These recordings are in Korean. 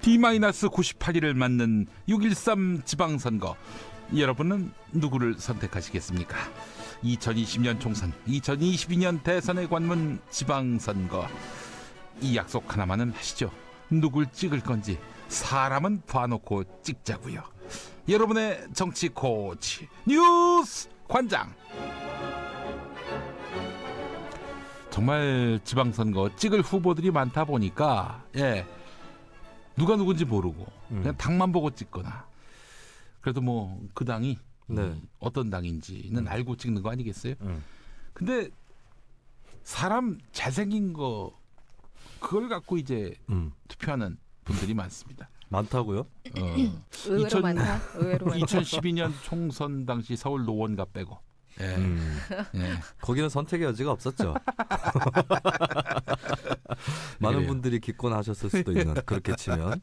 D-98일을 맞는 6.13 지방선거, 여러분은 누구를 선택하시겠습니까? 2020년 총선, 2022년 대선의 관문 지방선거, 이 약속 하나만은 하시죠. 누굴 찍을 건지 사람은 봐놓고 찍자고요. 여러분의 정치 코치 뉴스 관장. 정말 지방선거 찍을 후보들이 많다 보니까 누가 누군지 모르고 그냥 당만 보고 찍거나, 그래도 뭐 그 당이 어떤 당인지는 알고 찍는 거 아니겠어요? 근데 사람 잘생긴 거 그걸 갖고 이제 투표하는 분들이 많습니다. 많다고요? 의외로 많다. 의외로 많다. 2012년 총선 당시 서울 노원가 빼고. 거기는 선택의 여지가 없었죠. 많은 분들이 기권하셨을 수도 있는, 그렇게 치면.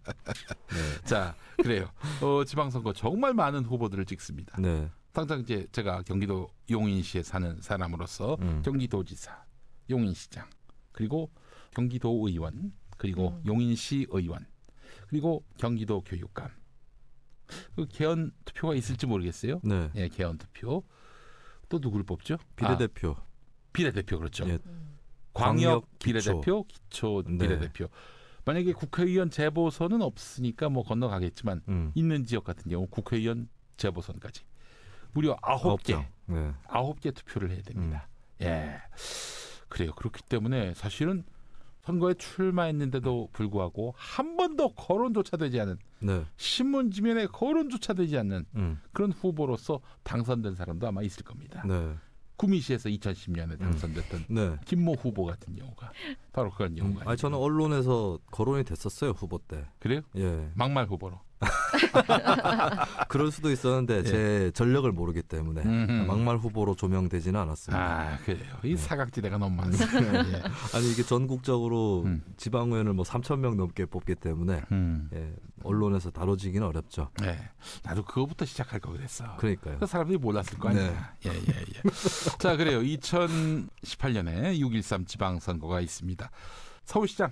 자, 그래요. 지방선거 정말 많은 후보들을 찍습니다. 당장 이제 제가 경기도 용인시에 사는 사람으로서 경기도지사, 용인시장, 그리고 경기도 의원, 그리고 용인시 의원, 그리고 경기도 교육감. 그 개헌 투표가 있을지 모르겠어요. 개헌 투표. 또 누구를 뽑죠? 비례대표. 비례대표, 그렇죠. 광역 비례대표, 기초 비례대표. 만약에 국회의원 재보선은 없으니까 뭐 건너가겠지만 있는 지역 같은 경우 국회의원 재보선까지 무려 9개, 9개 투표를 해야 됩니다. 그래요. 그렇기 때문에 사실은 선거에 출마했는데도 불구하고 한 번도 거론조차 되지 않은, 신문지면에 거론조차 되지 않는 그런 후보로서 당선된 사람도 아마 있을 겁니다. 구미시에서 2010년에 당선됐던 김모 후보 같은 경우가 바로 그런 경우가. 저는 언론에서 거론이 됐었어요, 후보 때. 그래요? 막말 후보로. 그럴 수도 있었는데 제 전력을 모르기 때문에 막말 후보로 조명되지는 않았습니다. 그래요. 이 사각지대가 너무 많습니다. 아니, 이게 전국적으로 지방의원을 뭐 3,000명 넘게 뽑기 때문에 언론에서 다뤄지기는 어렵죠. 나도 그거부터 시작할 거 그랬어. 그러니까요. 그 사람들이 몰랐을 거 아니야. 자, 그래요. 2018년에 6.13 지방선거가 있습니다. 서울시장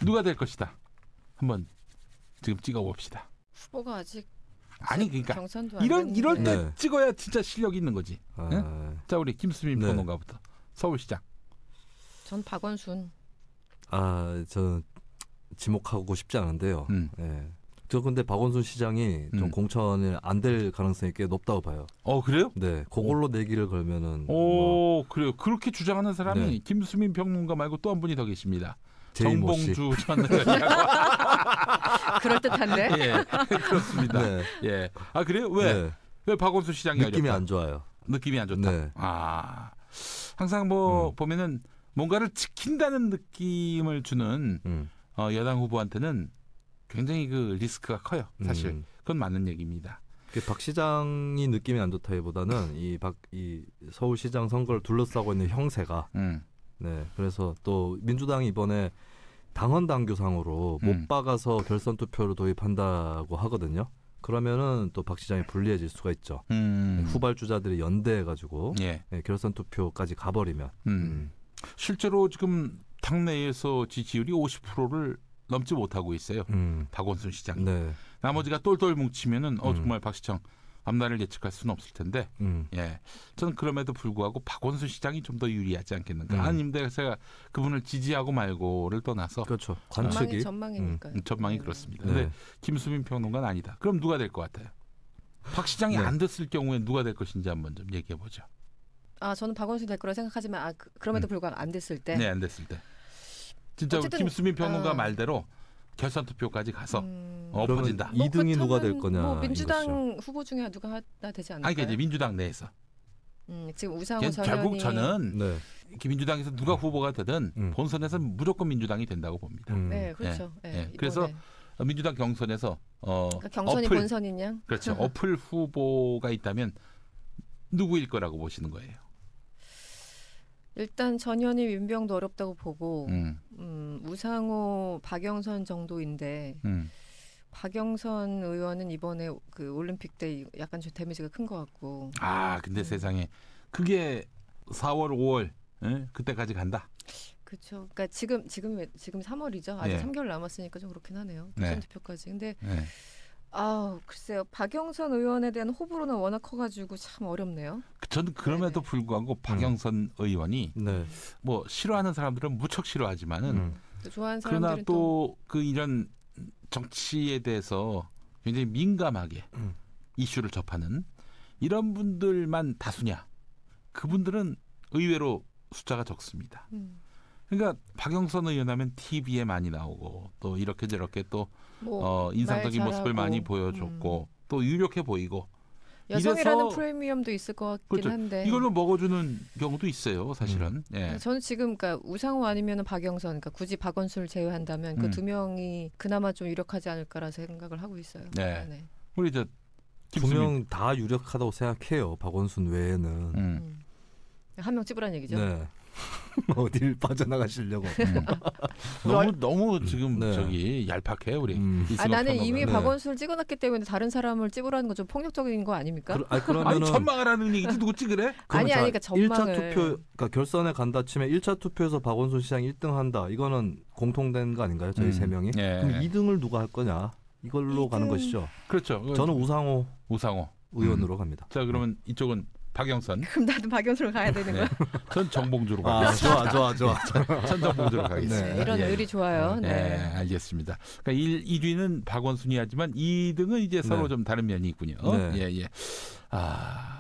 누가 될 것이다. 한번 지금 찍어봅시다. 후보가 아직 그러니까 경선도 안 이럴 때 찍어야 진짜 실력이 있는 거지. 자, 우리 김수민 평론가부터. 서울시장. 전 박원순. 저는 지목하고 싶지 않은데요. 저 근데 박원순 시장이 좀 공천이 안 될 가능성이 꽤 높다고 봐요. 그래요? 그걸로 내기를 걸면은. 그래요. 그렇게 주장하는 사람이 김수민 평론가 말고 또 한 분이 더 계십니다. 정봉주 전 의원이라고. 그럴듯한데? 그렇습니다. 그래요? 왜 박원순 시장이 느낌이 어렵다? 안 좋아요. 느낌이 안 좋다. 항상 보면은 뭔가를 지킨다는 느낌을 주는 여당 후보한테는 굉장히 그 리스크가 커요. 사실 그건 맞는 얘기입니다. 박 시장이 느낌이 안 좋다기보다는 이 서울시장 선거를 둘러싸고 있는 형세가. 그래서 또 민주당이 이번에 당헌 당규상으로 못 박아서 결선 투표를 도입한다고 하거든요. 그러면은 또 박 시장이 불리해질 수가 있죠. 후발주자들이 연대해가지고 결선 투표까지 가버리면. 실제로 지금 당내에서 지지율이 50%를 넘지 못하고 있어요. 박원순 시장이. 나머지가 똘똘 뭉치면은 정말 박 시장 앞날을 예측할 수는 없을 텐데, 저는 그럼에도 불구하고 박원순 시장이 좀 더 유리하지 않겠는가. 아니면 제가 그분을 지지하고 말고를 떠나서, 그렇죠. 관측이 전망이니까. 전망이 그렇습니다. 근데 김수민 평론가는 아니다. 그럼 누가 될 것 같아요? 박 시장이 안 됐을 경우에 누가 될 것인지 한번 좀 얘기해 보죠. 저는 박원순 될 거라 생각하지만 그럼에도 불구하고 안 됐을 때. 안 됐을 때. 진짜 김수민 평론가 말대로 결선 투표까지 가서 엎어진다. 2등이 누가 될 거냐. 민주당 후보 중에 누가 하나 되지 않을까요? 그러니까 이제 민주당 내에서. 지금 우상호 전 결국 의원이. 저는 민주당에서 누가 후보가 되든 본선에서 무조건 민주당이 된다고 봅니다. 그렇죠. 그래서 민주당 경선에서 그러니까 경선이 본선이냐? 그렇죠. 어플 후보가 있다면 누구일 거라고 보시는 거예요? 일단 전현희 윤병도 어렵다고 보고 우상호 박영선 정도인데 박영선 의원은 이번에 그 올림픽 때 약간 좀 데미지가 큰 것 같고. 근데 세상에 그게 4월 5월 그때까지 간다. 그렇죠. 그러니까 지금 3월이죠. 아직 3개월 남았으니까 좀 그렇긴 하네요. 대선 투표까지. 근데 글쎄요. 박영선 의원에 대한 호불호는 워낙 커가지고 참 어렵네요. 저는 그럼에도 불구하고 박영선 의원이 뭐 싫어하는 사람들은 무척 싫어하지만은 좋아하는 그러나 사람들은 또 그 이런 정치에 대해서 굉장히 민감하게 이슈를 접하는 이런 분들만 다수냐? 그분들은 의외로 숫자가 적습니다. 그러니까 박영선 의원 하면 TV에 많이 나오고 또 이렇게 저렇게 또 인상적인 모습을 많이 보여줬고 또 유력해 보이고 여성이라는 프리미엄도 있을 것 같긴 한데 이걸로 먹어주는 경우도 있어요, 사실은. 예. 저는 지금 그러니까 우상호 아니면 박영선, 그러니까 굳이 박원순을 제외한다면 그 두 명이 그나마 좀 유력하지 않을까라 생각을 하고 있어요. 네. 우리 저 두 명 다 유력하다고 생각해요. 박원순 외에는. 한 명 찝으란 얘기죠. 네. 어딜 빠져나가시려고. 너무 지금 저기 얄팍해 우리. 나는 이미 박원순을 찍어놨기 때문에 다른 사람을 찍으라는 건 좀 폭력적인 거 아닙니까? 그러면은 전망을 하는 얘기지 누구 찍으래? 그러니까 전망을. 1차 투표, 그러니까 결선에 간다 치면 1차 투표에서 박원순 시장 1등 한다. 이거는 공통된 거 아닌가요? 저희 세 명이. 그럼 2등을 누가 할 거냐? 이걸로 2등. 가는 것이죠. 그렇죠. 저는 우상호 의원으로 갑니다. 자, 그러면 이쪽은 박영선. 그럼 나도 박영선으로 가야 되는 거야? 전 정봉주로 가겠습니다. 좋아. 전 정봉주로 가겠습니다. 이런 의리 좋아요. 네, 알겠습니다. 그러니까 1위는 박원순이 하지만 2등은 이제 서로 좀 다른 면이 있군요. 예.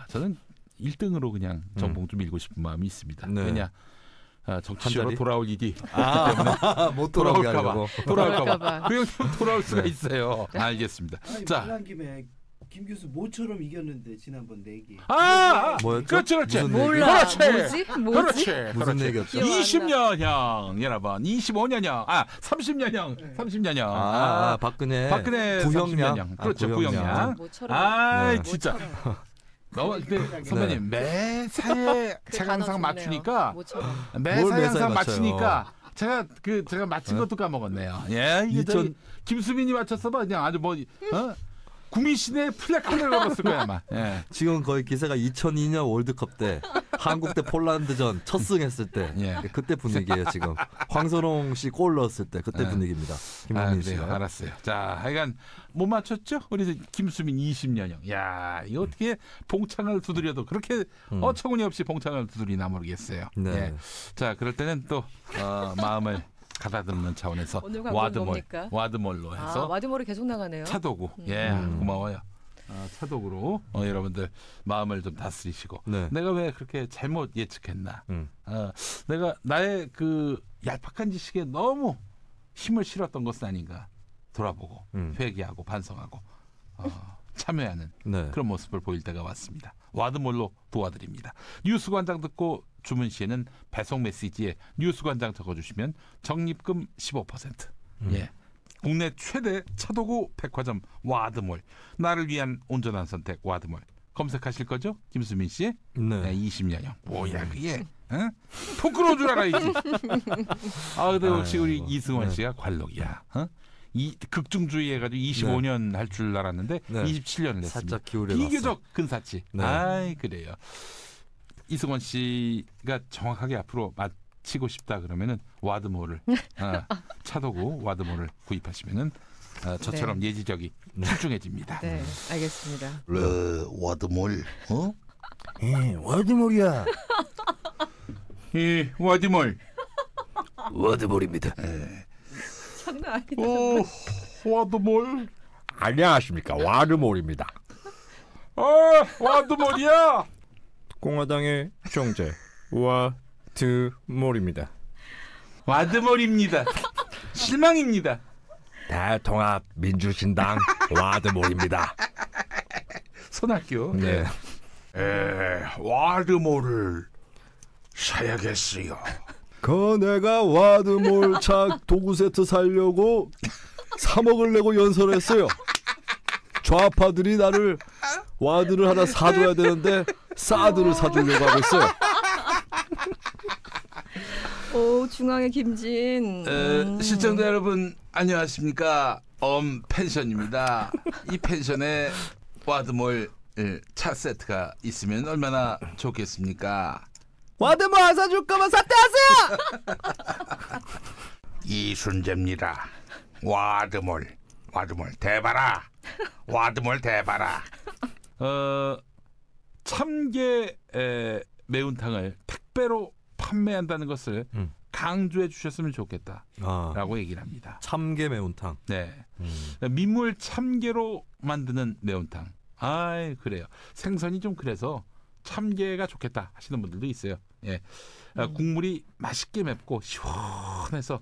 저는 1등으로 그냥 정봉주 밀고 싶은 마음이 있습니다. 왜냐? 정치적으로 돌아올 일이 때문에 못 돌아올까봐. 그냥 돌아올 수가 있어요. 알겠습니다. 자, 말한 김에 김 교수 모처럼 이겼는데 지난번 내기. 뭐였죠? 그렇지. 몰라. 뭐지? 무슨 얘기였죠? 20년형 여러분, 25년형, 30년형, 30년형. 박근혜 부형량. 그렇죠, 부형량. 진짜. 근데 선배님 매사에 제가 항상 맞추니까 매사에 항상 맞추니까 제가 맞힌 것도 까먹었네요. 예, 이게 김수민이 맞췄어봐 그냥 아주 국민시대에 플래카드를 걸었을 거야 아마. 예. 지금 거의 기세가 2002년 월드컵 때 한국 대 폴란드전 첫 승했을 때 그때 분위기예요 지금. 황선홍 씨 골 넣었을 때 그때 분위기입니다. 김민민 씨가. 알았어요. 자, 하여간 못 맞췄죠? 우리 김수민 20년형. 야, 이거 어떻게 봉창을 두드려도 그렇게 어처구니없이 봉창을 두드리나 모르겠어요. 네. 예. 자, 그럴 때는 또 마음을 가다듬는 차원에서 와드몰로 해서 와드몰이 계속 나가네요. 차도구. 고마워요. 차도구로 여러분들 마음을 좀 다스리시고 내가 왜 그렇게 잘못 예측했나. 내가 나의 그 얄팍한 지식에 너무 힘을 실었던 것은 아닌가 돌아보고 회개하고 반성하고 참여하는 그런 모습을 보일 때가 왔습니다. 와드몰로 도와드립니다. 뉴스관장 듣고 주문 시에는 배송 메시지에 뉴스관장 적어주시면 적립금 15%. 예. 국내 최대 차도구 백화점 와드몰. 나를 위한 온전한 선택 와드몰. 검색하실 거죠? 김수민 씨? 네. 20년형. 뭐야 그게? 포크로 줄 알아야지. 근데 역시 우리 이승원 씨가 관록이야. 이 극중주의 해가지고 25년 할 줄 알았는데 27년을 했습니다. 살짝 기울여 비교적 근사치. 그래요. 이승원 씨가 정확하게 앞으로 마치고 싶다 그러면은 와드몰을 차도구 와드몰을 구입하시면은 저처럼 예지력이 출중해집니다. 네, 알겠습니다. 와드몰. 와드몰이야. 와드몰. 와드몰입니다. 장난 아니다. 와드몰. 안녕하십니까, 와드몰입니다. 와드몰이야. 공화당의 총재 와드몰입니다. 와드몰입니다. 실망입니다. 대통합민주신당 와드몰입니다. 손학규. 네. 와드몰을 사야겠어요. 내가 와드몰 차 도구 세트 사려고 3억을 내고 연설했어요. 좌파들이 나를 와드를 하나 사줘야 되는데 사드를 사주려고 하고 있어요. 중앙의 김진. 시청자 여러분 안녕하십니까. 펜션입니다. 이 펜션에 와드몰 차 세트가 있으면 얼마나 좋겠습니까? 와드몰 안 사줄 거면 사퇴하세요. 이순재입니다. 와드몰 대봐라. 와드몰 대봐라. 참게 매운탕을 택배로 판매한다는 것을 강조해 주셨으면 좋겠다라고 얘기를 합니다. 참게 매운탕. 네. 민물 참게로 만드는 매운탕. 아이 그래요. 생선이 좀 그래서 참게가 좋겠다 하시는 분들도 있어요. 예. 국물이 맛있게 맵고 시원해서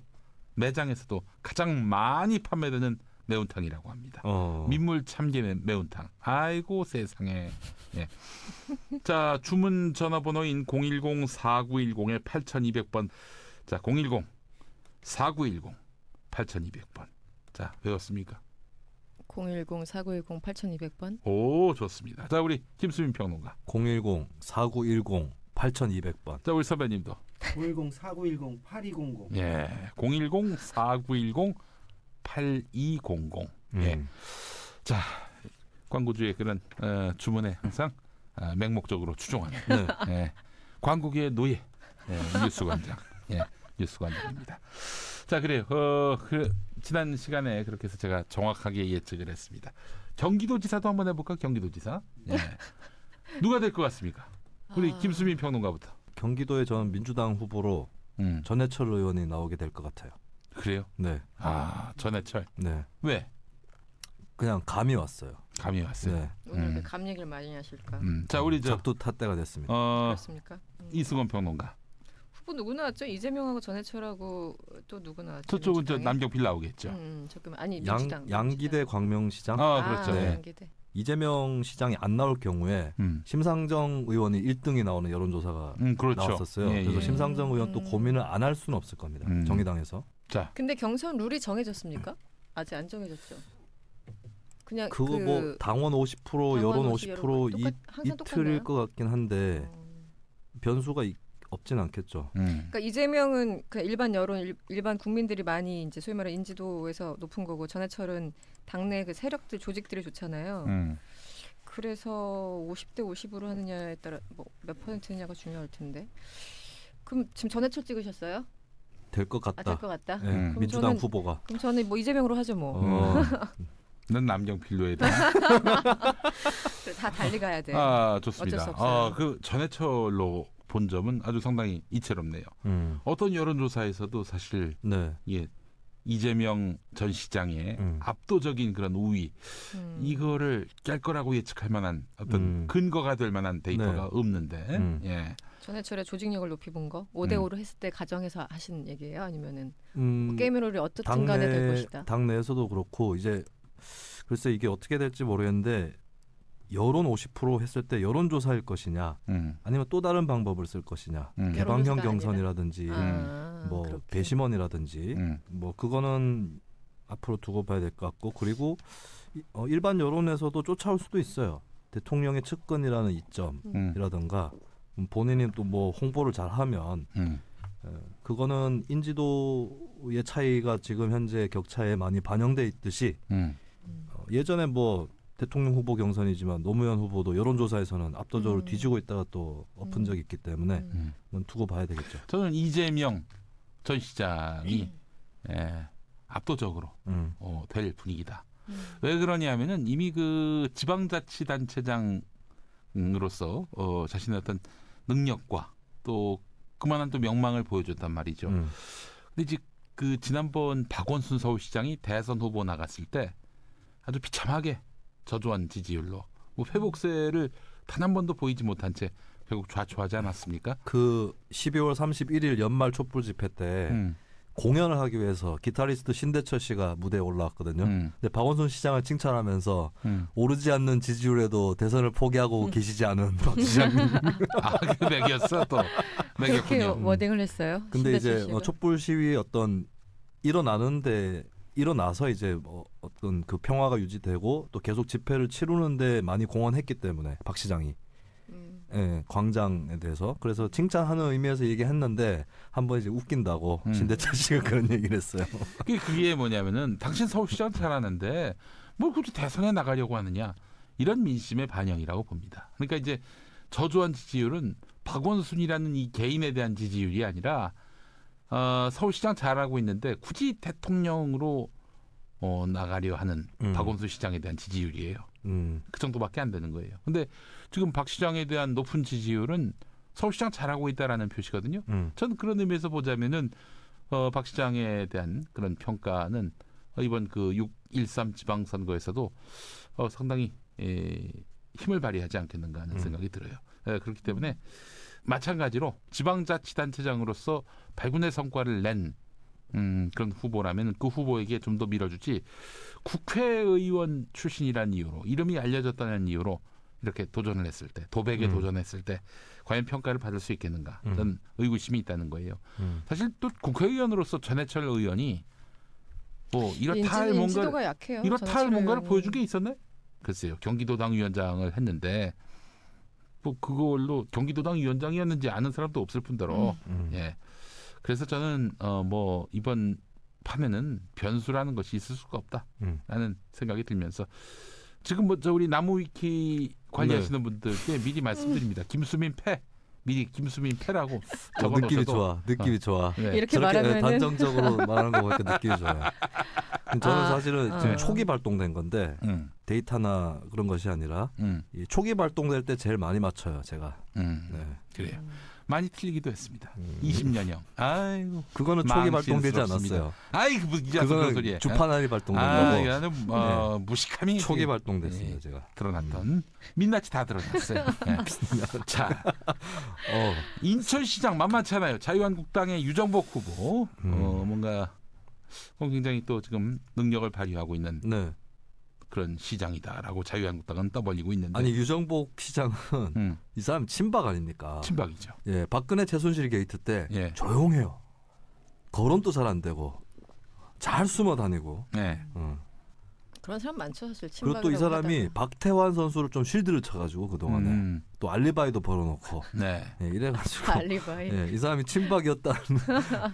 매장에서도 가장 많이 판매되는 매운탕이라고 합니다. 민물 참게 매운탕. 아이고 세상에. 예. 자, 주문 전화번호인 010-4910-8200번. 자, 010-4910-8200번. 자, 외웠습니까? 010-4910-8200번. 오, 좋습니다. 자, 우리 김수민 평론가. 010-4910-8200번. 자, 우리 선배님도. 010-4910-8200. 예. 010-4910-8200. 예. 자, 광고주의 그런 주문에 항상 맹목적으로 추종하는 예. 광고계의 노예 뉴스관장. 예. 뉴스관장입니다. 자, 그래요. 지난 시간에 그렇게 해서 제가 정확하게 예측을 했습니다. 경기도지사도 한번 해볼까? 경기도지사. 예. 누가 될 것 같습니까? 우리 김수민 평론가부터. 경기도에 저는 민주당 후보로 전해철 의원이 나오게 될 것 같아요. 그래요? 네. 전해철. 네. 왜? 그냥 감이 왔어요. 감이 왔어요. 네. 오늘 감 얘기를 많이 하실까? 자, 우리 작두 탓대가 됐습니다. 그렇습니까? 이승원 평론가. 후보 누구 나왔죠? 이재명하고 전해철하고 또 누구 나왔죠? 저쪽은 저 남경필 나오겠죠. 잠깐만. 아니 민주당. 양기대 광명시장. 그렇죠. 네. 양기대. 이재명 시장이 안 나올 경우에 심상정 의원이 1등이 나오는 여론조사가 그렇죠. 나왔었어요. 예, 그래서 예. 심상정 의원 또 고민을 안 할 수는 없을 겁니다. 정의당에서. 자, 근데 경선 룰이 정해졌습니까? 아직 안 정해졌죠. 그냥 그거 뭐 당원 50% 여론 50% 이틀일 것 같긴 한데 변수가 없진 않겠죠. 그러니까 이재명은 그냥 일반 여론, 일반 국민들이 많이 이제 소위 말하는 인지도에서 높은 거고 전해철은 당내 그 세력들 조직들이 좋잖아요. 그래서 50대 50으로 하느냐에 따라 뭐 몇 %냐가 중요할 텐데. 그럼 지금 전해철 찍으셨어요? 될 것 같다. 될 것 같다. 네, 민주당 후보가. 그럼 저는 뭐 이재명으로 하죠 뭐. 난 남경필로 해야 돼. 다 달리 가야 돼. 좋습니다. 어쩔 수 없어요. 그 전해철로 본 점은 아주 상당히 이채롭네요. 어떤 여론조사에서도 사실 예, 이재명 전 시장의 압도적인 그런 우위 이거를 깰 거라고 예측할 만한 어떤 근거가 될 만한 데이터가 없는데 예. 전해철의 조직력을 높이 본 거 5대5로 했을 때 가정해서 하신 얘기예요? 아니면은 뭐 게임룰이 어떻든 간에 될 것이다. 당내에서도 그렇고 이제 글쎄 이게 어떻게 될지 모르겠는데 여론 50% 했을 때 여론조사일 것이냐 아니면 또 다른 방법을 쓸 것이냐 개방형 경선이라든지 뭐 그렇게. 배심원이라든지 뭐 그거는 앞으로 두고 봐야 될 것 같고 그리고 일반 여론에서도 쫓아올 수도 있어요. 대통령의 측근이라는 이점이라든가 본인이 또 뭐 홍보를 잘하면 그거는 인지도의 차이가 지금 현재 격차에 많이 반영돼 있듯이 예전에 뭐 대통령 후보 경선이지만 노무현 후보도 여론조사에서는 압도적으로 뒤지고 있다가 또 엎은 적이 있기 때문에 두고 봐야 되겠죠. 저는 이재명 전 시장이 압도적으로 될 분위기다. 왜 그러냐면은 이미 그 지방자치단체장으로서 자신의 어떤 능력과 또 그만한 또 명망을 보여줬단 말이죠. 근데 이제 그 지난번 박원순 서울시장이 대선 후보 나갔을 때 아주 비참하게 저조한 지지율로 뭐 회복세를 단 한 번도 보이지 못한 채 결국 좌초하지 않았습니까? 그 12월 31일 연말 촛불 집회 때 공연을 하기 위해서 기타리스트 신대철 씨가 무대에 올라왔거든요. 근데 박원순 시장을 칭찬하면서 오르지 않는 지지율에도 대선을 포기하고 계시지 않은 박 시장님. 그 맥이었어 또. 맥이었군요. 워딩을 했어요. 근데 이제 촛불 시위 어떤 일어나서 이제 뭐 어떤 그 평화가 유지되고 또 계속 집회를 치르는데 많이 공헌했기 때문에 박 시장이 광장에 대해서 그래서 칭찬하는 의미에서 얘기했는데 한번 이제 웃긴다고 신대철 씨가 그런 얘기를 했어요. 그게 뭐냐면은 당신 서울시장 잘하는데 뭘 굳이 대선에 나가려고 하느냐 이런 민심의 반영이라고 봅니다. 그러니까 이제 저조한 지지율은 박원순이라는 이 개인에 대한 지지율이 아니라 서울시장 잘하고 있는데 굳이 대통령으로 나가려 하는 박원순 시장에 대한 지지율이에요. 그 정도밖에 안 되는 거예요. 근데 지금 박 시장에 대한 높은 지지율은 서울시장 잘하고 있다라는 표시거든요. 저는 그런 의미에서 보자면은 박 시장에 대한 그런 평가는 이번 그 6.13 지방선거에서도 상당히 힘을 발휘하지 않겠는가 하는 생각이 들어요. 그렇기 때문에 마찬가지로 지방자치단체장으로서 발군의 성과를 낸 그런 후보라면 그 후보에게 좀 더 밀어주지 국회의원 출신이라는 이유로 이름이 알려졌다는 이유로 이렇게 도전을 했을 때 도백에 도전했을 때 과연 평가를 받을 수 있겠는가 저는 의구심이 있다는 거예요. 사실 또 국회의원으로서 전해철 의원이 뭐 이렇다 할 뭔가를 약해요. 이렇다 할 뭔가를 보여준 게 있었나요? 글쎄요. 경기도당 위원장을 했는데 뭐 그걸로 경기도당 위원장이었는지 아는 사람도 없을 뿐더러 예. 그래서 저는 뭐 이번 판에는 변수라는 것이 있을 수가 없다라는 생각이 들면서 지금 뭐 저 우리 나무위키 관리하시는 분들께 미리 말씀드립니다. 김수민 패. 미리 김수민 패라고 적어놓으셔도 느낌이 좋아. 느낌이 좋아. 네. 이렇게 말하면 단정적으로 말하는 거 보니까 느낌이 좋아요. 저는 사실은 지금 초기 발동된 건데 데이터나 그런 것이 아니라 이 초기 발동될 때 제일 많이 맞춰요. 제가. 네. 그래요. 많이 틀리기도 했습니다. 20년형. 아이고. 그거는 초기 발동되지 않았어요. 아이고 그거는 소리에. 주판알이 발동된 거고. 이거는 무식함이 초기 발동됐습니다. 제가. 드러났던 민낯이 다 드러났어요. 네. 자, 인천시장 만만찮아요. 자유한국당의 유정복 후보. 뭔가 굉장히 또 지금 능력을 발휘하고 있는. 네. 그런 시장이다라고 자유한국당은 떠벌리고 있는데 아니 유정복 시장은 이 사람 친박 아닙니까? 친박이죠. 예, 박근혜 최순실 게이트 때 조용해요. 거론도 잘 안 되고 잘 숨어 다니고. 네. 그런 사람 많죠 사실. 그리고 또 이 사람이 박태환 선수를 좀 실드를 쳐가지고 그 동안에 또 알리바이도 벌어놓고. 네. 예, 이래가지고. 알리바이. 예, 이 사람이 친박이었다는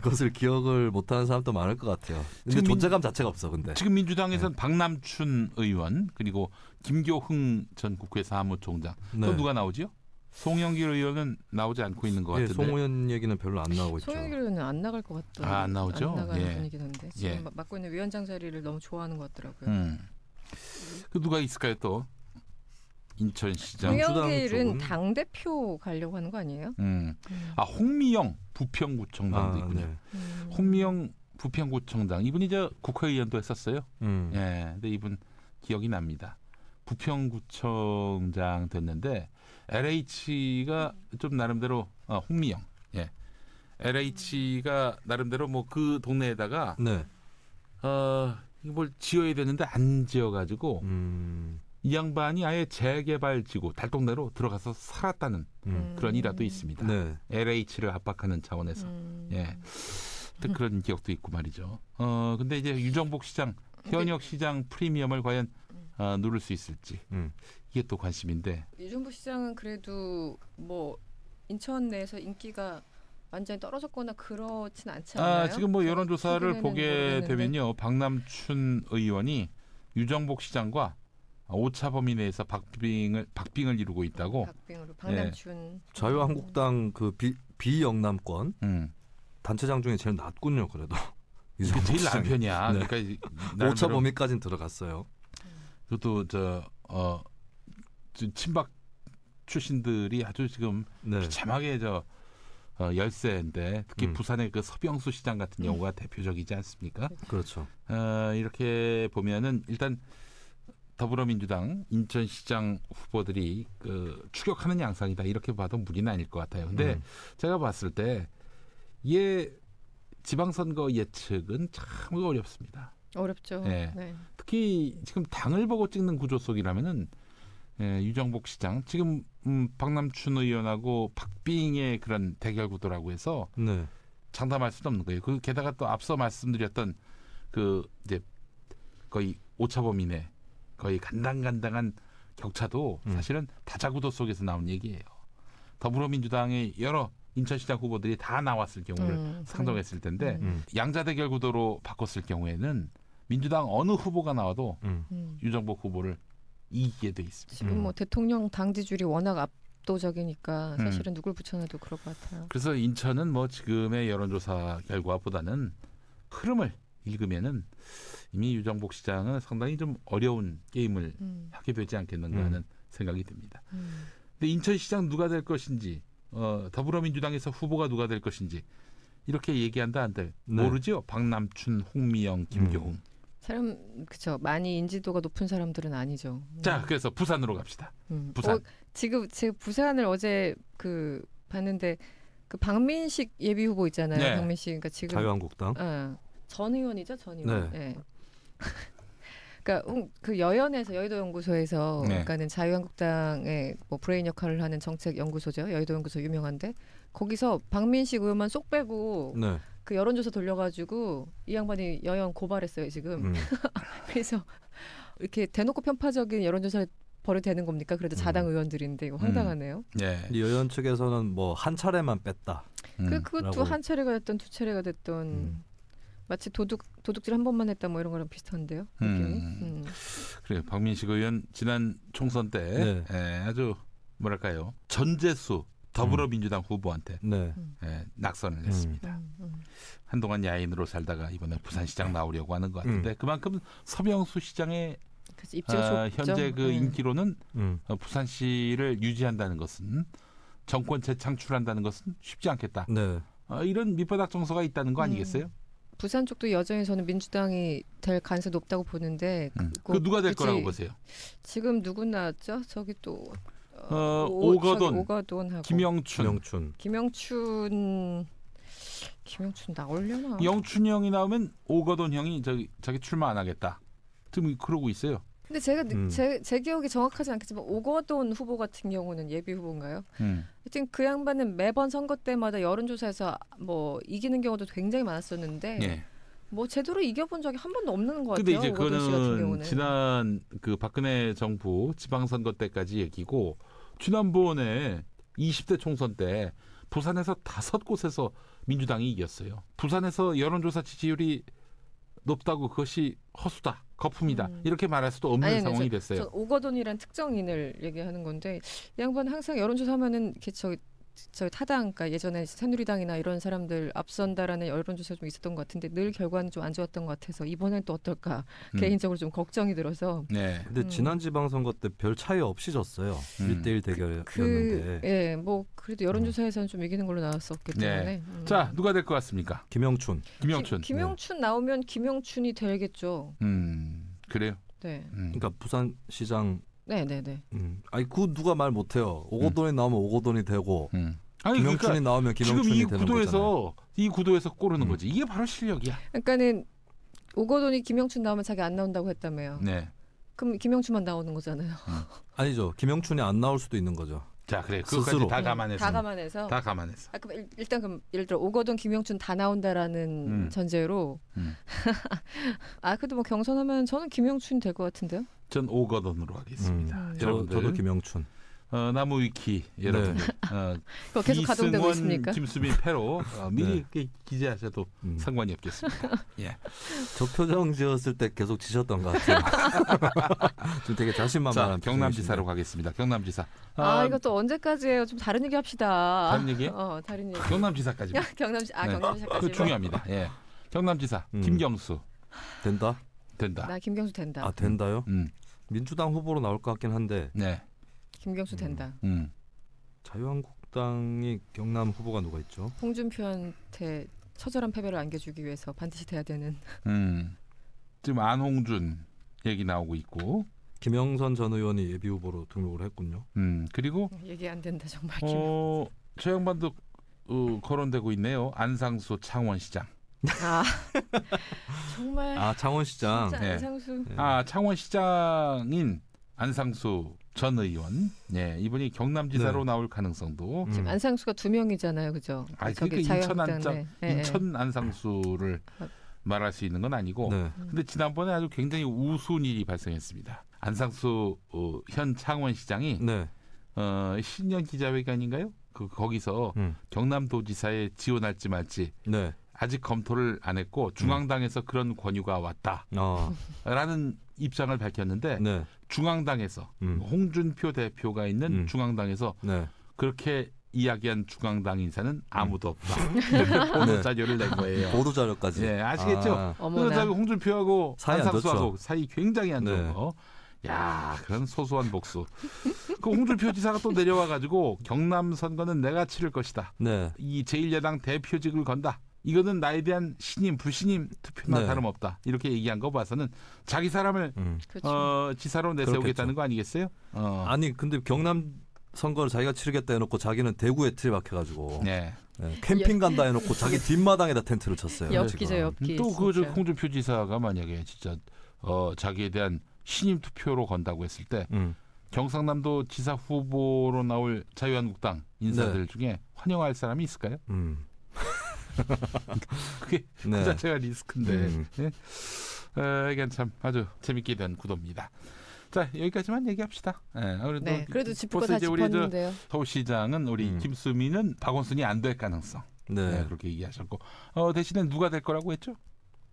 것을 기억을 못하는 사람도 많을 것 같아요. 근데 존재감 자체가 없어. 근데 지금 민주당에서는 박남춘 의원 그리고 김교흥 전 국회 사무총장 또 누가 나오지요? 송영길 의원은 나오지 않고 있는 것 같은데. 송 의원 얘기는 별로 안 나오고 있죠. 송영길 의원은 안 나갈 것 같다. 안 나오죠. 안 나가는 분위기던데. 지금 맡고 있는 위원장 자리를 너무 좋아하는 것 같더라고요. 그 누가 있을까요 또? 인천시장. 송영길은 당 대표 가려고 하는 거 아니에요? 홍미영 부평구청장도 있군요. 네. 홍미영 부평구청장 이분이 저 국회의원도 했었어요. 예, 근데 이분 기억이 납니다. 부평구청장 됐는데 LH가 좀 나름대로 홍미영. 예. LH가 나름대로 뭐 그 동네에다가 이거 뭘 지어야 되는데 안 지어가지고 이 양반이 아예 재개발지구 달동네로 들어가서 살았다는 그런 일화도 있습니다. 네. LH를 압박하는 차원에서. 예. 그런 기억도 있고 말이죠. 근데 이제 유정복 시장, 현역 시장 프리미엄을 과연 누를 수 있을지 이게 또 관심인데. 유정복 시장은 그래도 뭐 인천 내에서 인기가 완전히 떨어졌거나 그렇진 않지 않나요? 지금 뭐 여론조사를 보게 되면요, 박남춘 의원이 유정복 시장과 오차 범위 내에서 박빙을 이루고 있다고. 박빙으로 박남춘. 예. 자유한국당 그 비영남권 단체장 중에 제일 낮군요. 그래도 제일 낮은 편이야. 네. 그러니까 오차 범위까지는 들어갔어요. 그것도 친박 출신들이 아주 지금 비참하게 열세인데 특히 부산의 그 서병수 시장 같은 경우가 대표적이지 않습니까? 그렇죠. 이렇게 보면은 일단 더불어민주당 인천시장 후보들이 그 추격하는 양상이다 이렇게 봐도 무리는 아닐 것 같아요. 근데 제가 봤을 때 지방선거 예측은 참 어렵습니다. 어렵죠. 네. 특히 지금 당을 보고 찍는 구조 속이라면은 유정복 시장 지금 박남춘 의원하고 박빙의 그런 대결 구도라고 해서 장담할 수는 없는 거예요. 그 게다가 또 앞서 말씀드렸던 그 이제 거의 오차범위 내 거의 간당간당한 격차도 사실은 다자구도 속에서 나온 얘기예요. 더불어민주당의 여러 인천시장 후보들이 다 나왔을 경우를 상정했을 텐데 양자 대결 구도로 바꿨을 경우에는 민주당 어느 후보가 나와도 유정복 후보를 이기게 돼 있습니다. 지금 뭐 대통령 당 지지율이 워낙 압도적이니까 사실은 누굴 붙여놔도 그럴 것 같아요. 그래서 인천은 뭐 지금의 여론조사 결과보다는 흐름을 읽으면은 이미 유정복 시장은 상당히 좀 어려운 게임을 하게 되지 않겠는가 하는 생각이 듭니다. 근데 인천시장 누가 될 것인지 더불어민주당에서 후보가 누가 될 것인지 이렇게 얘기한다 한들 모르죠. 박남춘, 홍미영, 김교훈. 사람 그쵸 많이 인지도가 높은 사람들은 아니죠. 자 그래서 부산으로 갑시다. 부산. 지금 제가 부산을 어제 봤는데 그 박민식 예비 후보 있잖아요. 네. 박민식 그러니까 지금 자유한국당. 전 의원이죠, 전 의원. 네. 그러니까 그 여연에서 여의도 연구소에서 그러니까는 자유한국당의 뭐 브레인 역할을 하는 정책 연구소죠. 여의도 연구소 유명한데 거기서 박민식 의원만 쏙 빼고 그 여론조사 돌려가지고 이 양반이 여연 고발했어요 지금. 그래서 이렇게 대놓고 편파적인 여론조사를 벌여도 되는 겁니까? 그래도 자당 의원들인데 이거 황당하네요. 여연 측에서는 뭐 한 차례만 뺐다. 그것도 한 차례가 됐던 두 차례가 됐던 마치 도둑질 한 번만 했다 뭐 이런 거랑 비슷한데요. 그래요. 박민식 의원 지난 총선 때 아주 뭐랄까요 전재수 더불어민주당 후보한테 낙선을 했습니다. 한동안 야인으로 살다가 이번에 부산시장 나오려고 하는 것 같은데 그만큼 서명수 시장의 현재 그 인기로는 부산시를 유지한다는 것은 정권 재창출한다는 것은 쉽지 않겠다. 이런 밑바닥 정서가 있다는 거 아니겠어요? 부산 쪽도 여전히 저는 민주당이 될 가능성이 높다고 보는데 그 누가 될 거라고 보세요? 지금 누구 나왔죠? 저기 또 오거돈, 김영춘 나오려나? 영춘 형이 나오면 오거돈 형이 자기 출마 안 하겠다. 지금 그러고 있어요. 근데 제가 제 기억이 정확하지 않겠지만 오거돈 후보 같은 경우는 예비 후보인가요? 하여튼 그 양반은 매번 선거 때마다 여론조사에서 뭐 이기는 경우도 굉장히 많았었는데 뭐 제대로 이겨본 적이 한 번도 없는 것 같아요. 근데 이제 오거돈 씨 같은 경우는. 지난 그 박근혜 정부 지방선거 때까지 얘기고 지난번에 20대 총선 때 부산에서 5곳에서 민주당이 이겼어요. 부산에서 여론조사 지지율이 높다고 그것이 허수다, 거품이다 이렇게 말할 수도 없는 상황이 됐어요. 오거돈이란 특정인을 얘기하는 건데 이 양반 항상 여론조사하면은 이렇게 저희 타당, 그러니까 예전에 새누리당이나 이런 사람들 앞선다라는 여론조사가 좀 있었던 것 같은데 늘 결과는 좀 안 좋았던 것 같아서 이번엔 또 어떨까 개인적으로 좀 걱정이 들어서. 근데 지난 지방선거 때 별 차이 없이 졌어요. 1대1 대결이었는데. 뭐 그래도 여론조사에서는 좀 이기는 걸로 나왔었기 때문에. 자, 누가 될 것 같습니까? 김영춘 나오면 김영춘이 되겠죠. 그래요? 네. 그러니까 부산시장. 네네네. 아니 그 누가 말 못해요. 오거돈이 나오면 오거돈이 되고 아니, 김영춘이 그러니까 나오면 김영춘이 지금 되는 거잖아요. 이 구도에서 고르는 거지. 이게 바로 실력이야. 그러니까는 오거돈이 김영춘 나오면 자기 안 나온다고 했다며요. 네. 그럼 김영춘만 나오는 거잖아요. 아니죠. 김영춘이 안 나올 수도 있는 거죠. 자, 그래. 그것까지 다 감안해서. 다 감안해서. 그럼 일단 예를 들어 오거돈, 김영춘 다 나온다라는 전제로. 그래도 뭐 경선하면 저는 김영춘이 될 것 같은데요. 전 오거돈으로 하겠습니다. 저도 김영춘. 나무위키 여러분들. 그거 계속 가동되고 있습니까? 김수빈 패로 미리 기재하셔도 상관이 없겠습니다. 저 표정 지었을 때 계속 지셨던 것 같아요. 지금 되게 자신만만한. 경남지사로 가겠습니다. 경남지사. 이것도 언제까지예요? 좀 다른 얘기 합시다. 다른 얘기요? 다른 얘기. 경남지사까지. 경남지사까지. 그 중요합니다. 경남지사 김경수. 된다? 나 김경수 된다. 된다요? 민주당 후보로 나올 것 같긴 한데. 김경수 된다. 자유한국당이 경남 후보가 누가 있죠? 홍준표한테 처절한 패배를 안겨주기 위해서 반드시 돼야 되는. 지금 안홍준 얘기 나오고 있고. 김영선 전 의원이 예비 후보로 등록을 했군요. 그리고 얘기 안 된다 정말. 저 양반도 거론되고 있네요. 안상수 창원시장. 정말. 창원시장. 안상수. 창원시장인 안상수 전 의원, 이분이 경남지사로 나올 가능성도. 지금 안상수가 2명이잖아요, 그죠? 그러니까 인천 안상수를 말할 수 있는 건 아니고. 근데 지난번에 아주 굉장히 우스운 일이 발생했습니다. 안상수 현 창원시장이 신년 기자회견인가요? 거기서 경남도지사에 지원할지 말지. 아직 검토를 안 했고 중앙당에서 그런 권유가 왔다라는 입장을 밝혔는데 중앙당에서 홍준표 대표가 있는 중앙당에서 네. 그렇게 이야기한 중앙당 인사는 아무도 없다. 보도 자료를 낸 거예요. 보도 자료까지. 예, 아시겠죠? 그래서 홍준표하고 안상수하고 사이 굉장히 안 좋은 거. 야, 그런 소소한 복수. 그 홍준표 지사가 또 내려와 가지고 경남 선거는 내가 치를 것이다. 네. 이 제1야당 대표직을 건다. 이거는 나에 대한 신임 불신임 투표나 다름없다. 이렇게 얘기한 거 봐서는 자기 사람을 지사로 내세우겠다는 거 아니겠어요? 아니 근데 경남 선거를 자기가 치르겠다 해놓고 자기는 대구에 틀박혀가지고 캠핑 간다 해놓고 자기 뒷마당에다 텐트를 쳤어요. 엽기죠, 엽기. 또 그 홍준표 지사가 만약에 진짜 자기에 대한 신임 투표로 건다고 했을 때 경상남도 지사 후보로 나올 자유한국당 인사들 중에 환영할 사람이 있을까요? 그게 그 자체가 리스크인데. 이게 참 아주 재밌게 된 구도입니다. 자, 여기까지만 얘기합시다. 그래도 짚을 거 다 짚었는데요. 서울시장은 우리 김수민은 박원순이 안 될 가능성. 그렇게 얘기하셨고 대신에 누가 될 거라고 했죠?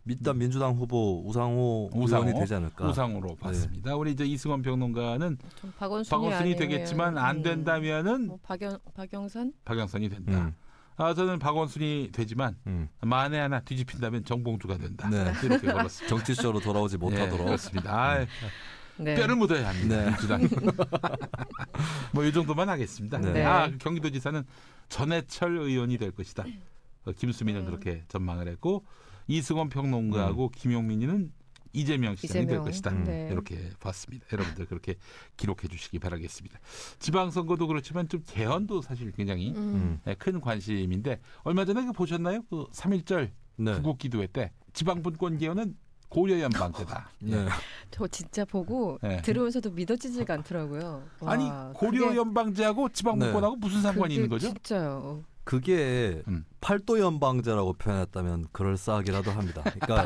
일단 민주당 후보 우상호 의원이 되지 않을까. 우상호로 봤습니다. 우리 이제 이승원 평론가는 박원순이 되겠지만 안 된다면은 박영선이 된다. 저는 박원순이 되지만 만에 하나 뒤집힌다면 정봉주가 된다. 이렇게 걸었습니다. 정치쇼로 돌아오지 못하도록. 그렇습니다. 뼈를 묻어야 합니다. 민주당. 뭐 이 정도만 하겠습니다. 경기도지사는 전해철 의원이 될 것이다. 김수민은 그렇게 전망을 했고 이승원 평론가하고 김용민이는 이재명 시장이 될 것이다. 이렇게 봤습니다. 여러분들 그렇게 기록해 주시기 바라겠습니다. 지방선거도 그렇지만 좀 개헌도 사실 굉장히 큰 관심인데 얼마 전에 보셨나요? 그 3.1절 구국기도회 때 지방분권 개헌은 고려연방제다. 저 진짜 보고 들으면서도 믿어지지가 않더라고요. 아니 고려연방제하고 지방분권하고 무슨 상관이 있는 거죠? 진짜요. 그게 팔도 연방제라고 표현했다면 그럴싸하기라도 합니다. 그러니까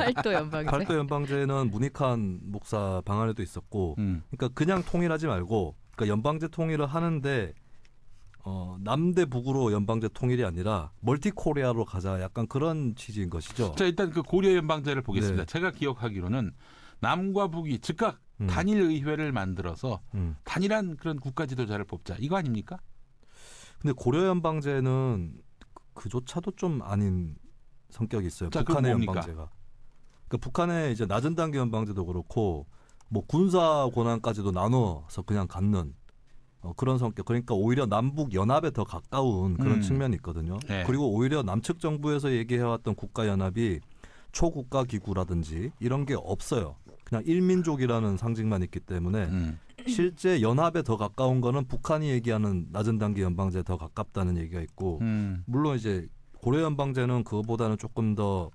팔도 연방제는 문익환 목사 방안에도 있었고, 그러니까 그냥 통일하지 말고, 그러니까 연방제 통일을 하는데 남대 북으로 연방제 통일이 아니라 멀티 코리아로 가자, 약간 그런 취지인 것이죠. 자, 일단 그 고려 연방제를 보겠습니다. 제가 기억하기로는 남과 북이 즉각 단일 의회를 만들어서 단일한 그런 국가 지도자를 뽑자, 이거 아닙니까? 근데 고려연방제는 그조차도 좀 아닌 성격이 있어요. 자, 북한의 연방제가. 그러니까 북한의 이제 낮은 단계 연방제도 그렇고 뭐 군사 권한까지도 나눠서 그냥 갖는 그런 성격. 그러니까 오히려 남북 연합에 더 가까운 그런 측면이 있거든요. 그리고 오히려 남측 정부에서 얘기해왔던 국가연합이 초국가 기구라든지 이런 게 없어요. 그냥 일민족이라는 상징만 있기 때문에 실제 연합에 더 가까운 거는 북한이 얘기하는 낮은 단계 연방제에 더 가깝다는 얘기가 있고 물론 이제 고려 연방제는 그거보다는 조금 더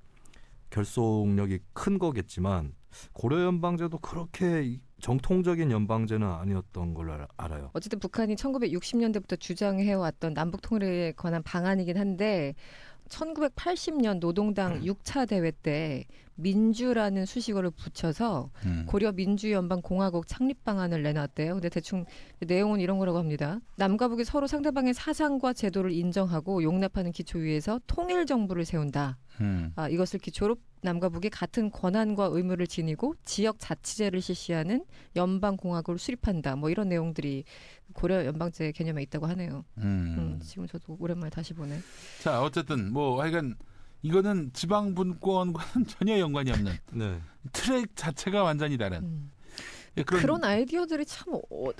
결속력이 큰 거겠지만 고려 연방제도 그렇게 정통적인 연방제는 아니었던 걸로 알아요. 어쨌든 북한이 1960년대부터 주장해왔던 남북 통일에 관한 방안이긴 한데 1980년 노동당 6차 대회 때 민주라는 수식어를 붙여서 고려 민주연방공화국 창립 방안을 내놨대요. 근데 대충 내용은 이런 거라고 합니다. 남과 북이 서로 상대방의 사상과 제도를 인정하고 용납하는 기초 위에서 통일 정부를 세운다. 이것을 기초로 남과 북이 같은 권한과 의무를 지니고 지역 자치제를 실시하는 연방공화국을 수립한다. 뭐 이런 내용들이 고려 연방제 개념에 있다고 하네요. 지금 저도 오랜만에 다시 보네. 자, 어쨌든 뭐 하여간 이거는 지방 분권과는 전혀 연관이 없는 트랙 자체가 완전히 다른 그런 아이디어들이 참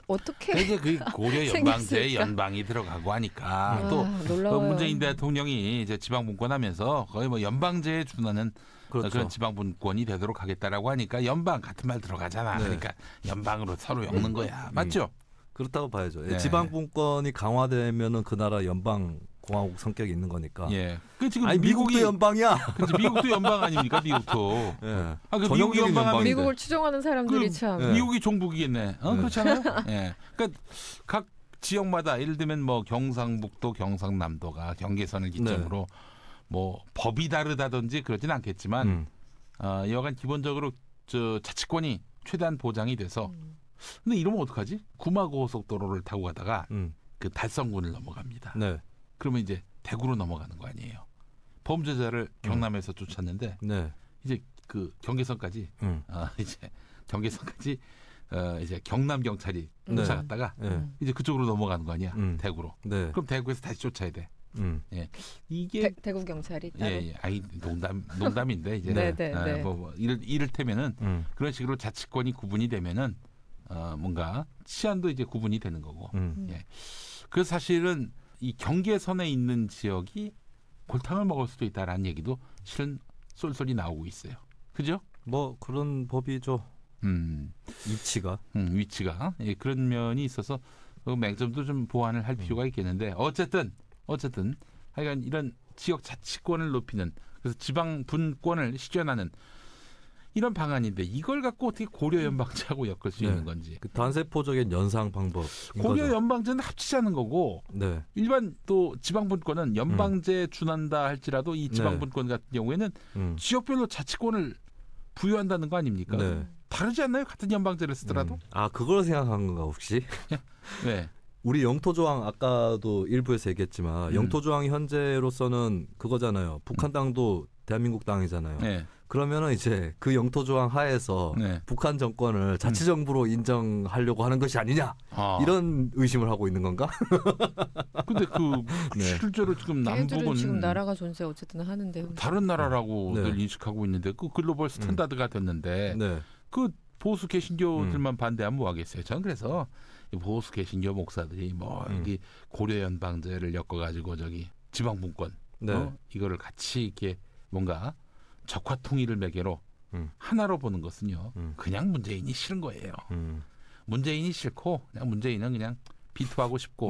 어떻게 이제 그 고려 연방제에 연방이 들어가고 하니까 또 문재인 대통령이 이제 지방 분권하면서 거의 뭐 연방제에 준하는 그런 지방 분권이 되도록 하겠다라고 하니까 연방 같은 말 들어가잖아. 그러니까 연방으로 서로 엮는 거야. 맞죠? 그렇다고 봐야죠. 지방 분권이 강화되면은 그 나라 연방 공화국 성격이 있는 거니까. 그 지금 아니, 미국도 연방이야. 그치, 미국도 연방 아닙니까? 미국도. 그 미국 연방하면 미국을 추종하는 사람들이 참. 미국이 종북이겠네. 그렇잖아요. 그러니까 각 지역마다 예를 들면 뭐 경상북도, 경상남도가 경계선을 기점으로 뭐 법이 다르다든지 그러진 않겠지만 여간 기본적으로 저 자치권이 최대한 보장이 돼서. 근데 이러면 어떡하지? 구마고속도로를 타고 가다가 그 달성군을 넘어갑니다. 그러면 이제 대구로 넘어가는 거 아니에요. 범죄자를 경남에서 쫓았는데 이제 그 경계선까지 이제 경계선까지 이제 경남 경찰이 쫓아갔다가 이제 그쪽으로 넘어가는 거 아니야 대구로. 네. 그럼 대구에서 다시 쫓아야 돼. 예. 이게 대구 경찰이 따로? 예. 아니 농담인데 이제 네. 뭐 이를테면은 그런 식으로 자치권이 구분이 되면은 뭔가 치안도 이제 구분이 되는 거고. 예. 그래서 사실은 이 경계선에 있는 지역이 골탕을 먹을 수도 있다라는 얘기도 실은 쏠쏠이 나오고 있어요. 그죠? 뭐 그런 법이죠. 위치가. 예, 그런 면이 있어서 그 맹점도 좀 보완을 할 필요가 있겠는데 어쨌든 하여간 이런 지역 자치권을 높이는 그래서 지방 분권을 실현하는 이런 방안인데 이걸 갖고 어떻게 고려 연방제하고 엮을 수 있는 건지. 그 단세포적인 연상 방법. 고려 연방제는 합치자는 거고 일반 또 지방 분권은 연방제에 준한다 할지라도 이 지방 분권 같은 경우에는 지역별로 자치권을 부여한다는 거 아닙니까? 다르지 않나요? 같은 연방제를 쓰더라도. 아 그걸 생각한 건가 혹시? 네. 우리 영토조항 아까도 일부에서 얘기했지만 영토조항이 현재로서는 그거잖아요. 북한 땅도 대한민국 땅이잖아요. 네. 그러면은 이제 그 영토조항 하에서 북한 정권을 자치정부로 인정하려고 하는 것이 아니냐 이런 의심을 하고 있는 건가? 근데 실제로 지금 남북은 지금 나라가 존재 어쨌든 하는데 다른 나라라고 늘 인식하고 있는데 그 글로벌 스탠다드가 됐는데 그 보수 개신교들만 반대하면 뭐 하겠어요? 저는 그래서 보수 개신교 목사들이 뭐 여기 고려 연방제를 엮어가지고 저기 지방분권 이거를 같이 이렇게 뭔가 적화 통일을 매개로 하나로 보는 것은요. 그냥 문재인이 싫은 거예요. 문재인이 싫고 그냥 문재인은 그냥 비토하고 싶고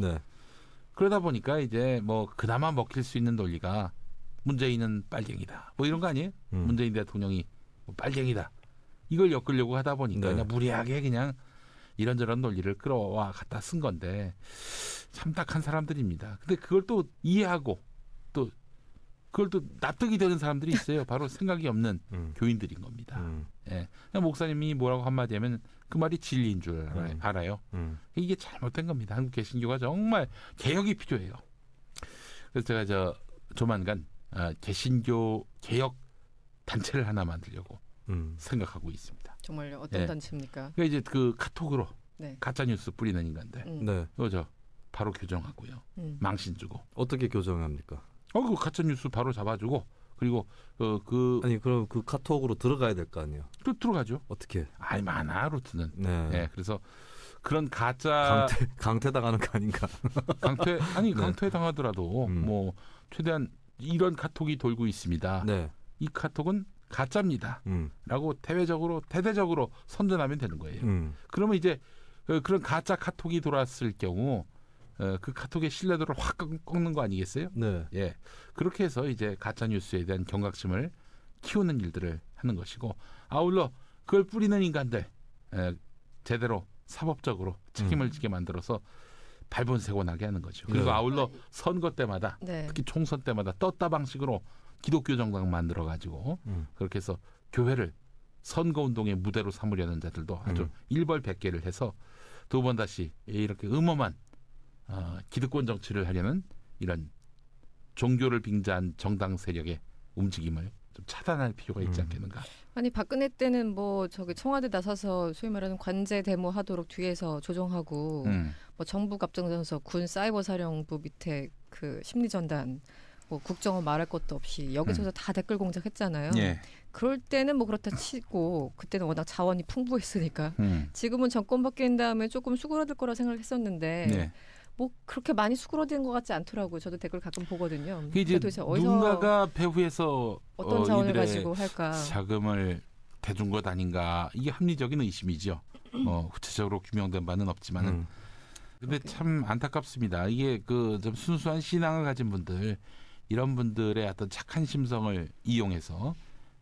그러다 보니까 이제 뭐 그나마 먹힐 수 있는 논리가 문재인은 빨갱이다. 뭐 이런 거 아니에요? 문재인 대통령이 뭐 빨갱이다. 이걸 엮으려고 하다 보니까 그냥 무리하게 그냥 이런저런 논리를 끌어와 갖다 쓴 건데 참 딱한 사람들입니다. 근데 그걸 또 이해하고 또 그걸 또 납득이 되는 사람들이 있어요. 바로 생각이 없는 교인들인 겁니다. 예. 그냥 목사님이 뭐라고 한마디 하면 그 말이 진리인 줄 알아요. 이게 잘못된 겁니다. 한국 개신교가 정말 개혁이 필요해요. 그래서 제가 조만간 개신교 개혁 단체를 하나 만들려고 생각하고 있습니다. 정말요? 어떤 단체입니까? 그러니까 이제 그 카톡으로 가짜 뉴스 뿌리는 인간들. 그거죠. 바로 교정하고요. 망신 주고. 어떻게 교정합니까? 그 가짜 뉴스 바로 잡아주고 그리고 아니 그럼 그 카톡으로 들어가야 될 거 아니에요? 또 들어가죠. 어떻게? 아니 많아 루트는. 그래서 그런 가짜 강퇴 당하는 거 아닌가? 강퇴 당하더라도 뭐 최대한 이런 카톡이 돌고 있습니다. 이 카톡은 가짜입니다. 라고 대대적으로 선전하면 되는 거예요. 그러면 이제 그런 가짜 카톡이 돌았을 경우 그 카톡의 신뢰도를 확 꺾는 거 아니겠어요? 예. 그렇게 해서 이제 가짜 뉴스에 대한 경각심을 키우는 일들을 하는 것이고 아울러 그걸 뿌리는 인간들 제대로 사법적으로 책임을 지게 만들어서 발본색원 나게 하는 거죠. 그리고 아울러 선거 때마다 특히 총선 때마다 떴다 방식으로 기독교 정당 만들어 가지고 그렇게 해서 교회를 선거운동의 무대로 삼으려는 자들도 아주 일벌백계를 해서 두 번 다시 이렇게 음험한 기득권 정치를 하려는 이런 종교를 빙자한 정당 세력의 움직임을 좀 차단할 필요가 있지 않겠는가? 아니 박근혜 때는 뭐 저기 청와대 나서서 소위 말하는 관제 데모 하도록 뒤에서 조정하고 뭐 정부 앞장서서 군 사이버 사령부 밑에 그 심리전단 뭐 국정원 말할 것도 없이 여기저기서 다 댓글 공작했잖아요. 그럴 때는 뭐 그렇다 치고 그때는 워낙 자원이 풍부했으니까 지금은 정권 바뀐 다음에 조금 수그러들 거라 생각했었는데 뭐 그렇게 많이 수그러드는 것 같지 않더라고요. 저도 댓글 가끔 보거든요. 이제 누군가가 배후에서 어떤 자원을 가지고 할까 자금을 대준 것 아닌가 이게 합리적인 의심이죠. 구체적으로 규명된 바는 없지만은 근데 참 안타깝습니다. 이게 그 좀 순수한 신앙을 가진 분들 이런 분들의 어떤 착한 심성을 이용해서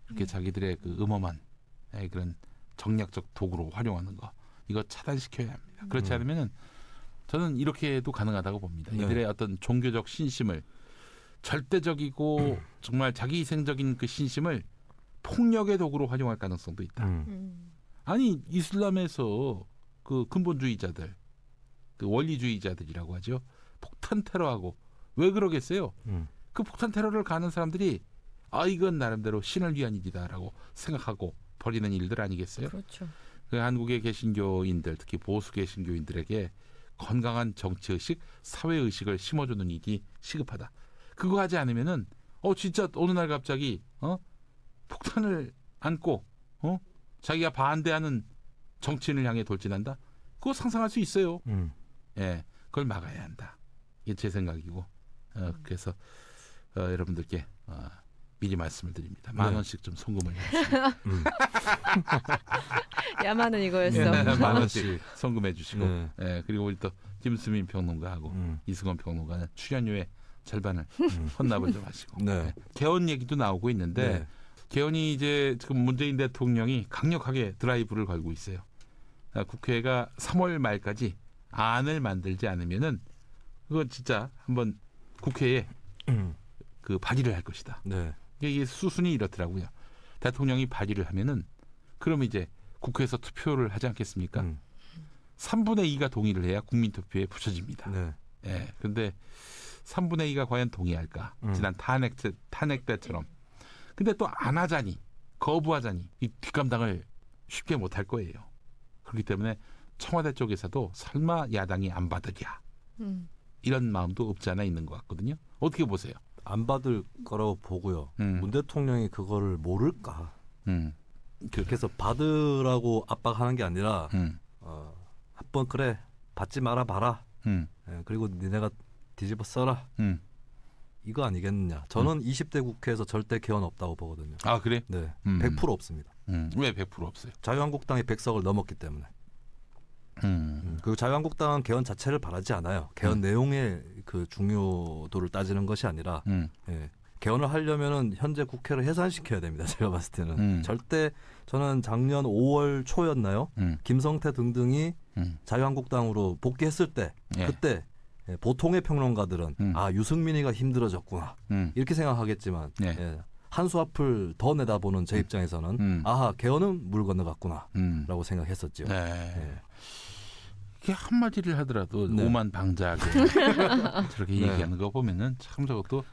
이렇게 자기들의 그 음험한 그런 정략적 도구로 활용하는 거 이거 차단시켜야 합니다. 그렇지 않으면은 저는 이렇게도 가능하다고 봅니다. 이들의 어떤 종교적 신심을 절대적이고 정말 자기희생적인 그 신심을 폭력의 도구로 활용할 가능성도 있다. 아니 이슬람에서 그 근본주의자들, 그 원리주의자들이라고 하죠. 폭탄 테러하고 왜 그러겠어요? 그 폭탄 테러를 가는 사람들이 이건 나름대로 신을 위한 일이다라고 생각하고 벌이는 일들 아니겠어요? 그렇죠. 그 한국의 개신교인들, 특히 보수 개신교인들에게 건강한 정치의식, 사회의식을 심어주는 일이 시급하다. 그거 하지 않으면은 진짜 어느 날 갑자기 폭탄을 안고 자기가 반대하는 정치인을 향해 돌진한다. 그거 상상할 수 있어요. 예, 그걸 막아야 한다. 이게 제 생각이고 그래서 여러분들께 미리 말씀을 드립니다. 10,000원씩 좀 송금을 해주시고 야만은 이거였어. 10,000원씩 송금해 주시고 예, 그리고 우리 또 김수민 평론가하고 이승원 평론가는 출연료의 절반을 헌납을 좀 하시고 네. 개헌 얘기도 나오고 있는데 네. 개헌이 이제 지금 문재인 대통령이 강력하게 드라이브를 걸고 있어요. 국회가 3월 말까지 안을 만들지 않으면은 그건 진짜 한번 국회에 그 발의를 할 것이다. 네. 이게 수순이 이렇더라고요. 대통령이 발의를 하면은 그럼 이제 국회에서 투표를 하지 않겠습니까? 3분의 2가 동의를 해야 국민투표에 붙여집니다. 네. 예. 근데 3분의 2가 과연 동의할까? 지난 탄핵 때처럼. 근데 또 안 하자니, 거부하자니 이 뒷감당을 쉽게 못할 거예요. 그렇기 때문에 청와대 쪽에서도 설마 야당이 안 받으랴 이런 마음도 없지 않아 있는 것 같거든요. 어떻게 보세요? 안 받을 거라고 보고요. 문 대통령이 그거를 모를까? 그래서 받으라고 압박하는 게 아니라 한번 그래 받지 마라 봐라. 예, 그리고 니네가 뒤집어 써라. 이거 아니겠느냐. 저는 20대 국회에서 절대 개헌 없다고 보거든요. 아 그래? 네, 100% 없습니다. 왜 100% 없어요? 자유한국당이 100석을 넘었기 때문에. 그리고 자유한국당은 개헌 자체를 바라지 않아요. 개헌 내용의 그 중요도를 따지는 것이 아니라 예, 개헌을 하려면은 현재 국회를 해산시켜야 됩니다. 제가 봤을 때는 절대 저는 작년 5월 초였나요? 김성태 등등이 자유한국당으로 복귀했을 때 그때 보통의 평론가들은 유승민이가 힘들어졌구나 이렇게 생각하겠지만 한 수 앞을 더 내다보는 제 입장에서는 아하 개헌은 물 건너갔구나 라고 생각했었죠. 네. 이게 한마디를 하더라도 오만 방자하게 저렇게 얘기하는 거 보면은 참 저것도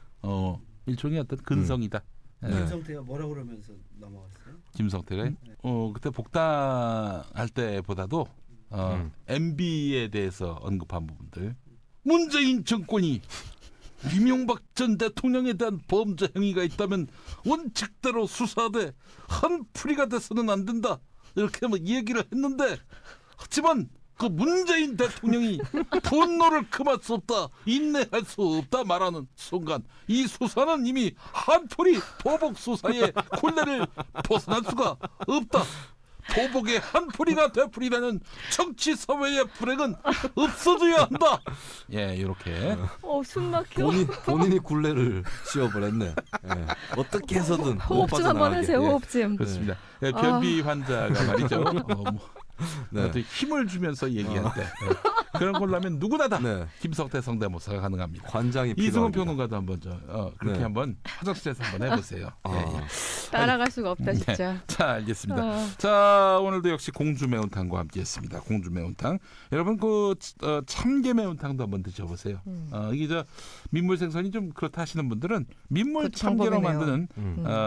일종의 어떤 근성이다. 김성태가 뭐라 그러면서 넘어갔어요? 김성태가 그때 복당할 때보다도 MB에 대해서 언급한 부분들 문재인 정권이 이명박 전 대통령에 대한 범죄 행위가 있다면 원칙대로 수사하되 한풀이가 돼서는 안 된다 이렇게 얘기를 했는데 하지만 그 문재인 대통령이 분노를 금할 수 없다 인내할 수 없다 말하는 순간 이 수사는 이미 한풀이 보복 수사의 굴레를 벗어날 수가 없다. 보복의 한풀이가 되풀이라는 정치 사회의 불행은 없어져야 한다. 예, 이렇게. 숨 막혀. 본인이 굴레를 씌워버렸네. 예. 어떻게 해서든 호흡증 한번 하세요. 호흡증. 그렇습니다. 예, 변비 환자가 말이죠. 네. 힘을 주면서 얘기한대. 그런 걸로 하면 누구나 다 김성태 성대모사가 가능합니다. 관장이 이승원 평론가도 한번 그렇게 한번 화장실에서 한번 해보세요. 따라갈 수가 없다 진짜. 자, 알겠습니다. 자, 오늘도 역시 공주 매운탕과 함께했습니다. 공주 매운탕. 여러분 그 참게 매운탕도 한번 드셔보세요. 이게 민물 생선이 좀 그렇다 하시는 분들은 민물 참게로 만드는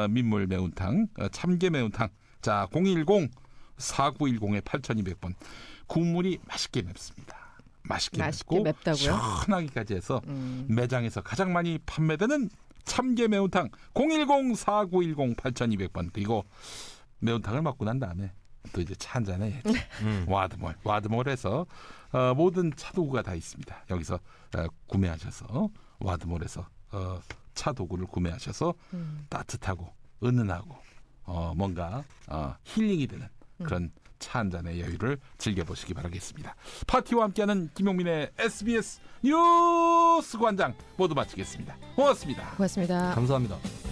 민물 매운탕, 참게 매운탕. 자, 010-4910에 8200번. 국물이 맛있게 맵습니다. 맛있게 맵고 맵다고요? 시원하기까지 해서 매장에서 가장 많이 판매되는 참게 매운탕 010-4910-8200번. 그리고 매운탕을 먹고 난 다음에 또 이제 차 한 잔에 와드몰에서 모든 차 도구가 다 있습니다. 여기서 구매하셔서 와드몰에서 차 도구를 구매하셔서 따뜻하고 은은하고 뭔가 힐링이 되는 그런 차 한 잔의 여유를 즐겨보시기 바라겠습니다. 파티와 함께하는 김용민의 SBS 뉴스 관장 모두 마치겠습니다. 고맙습니다. 고맙습니다. 감사합니다.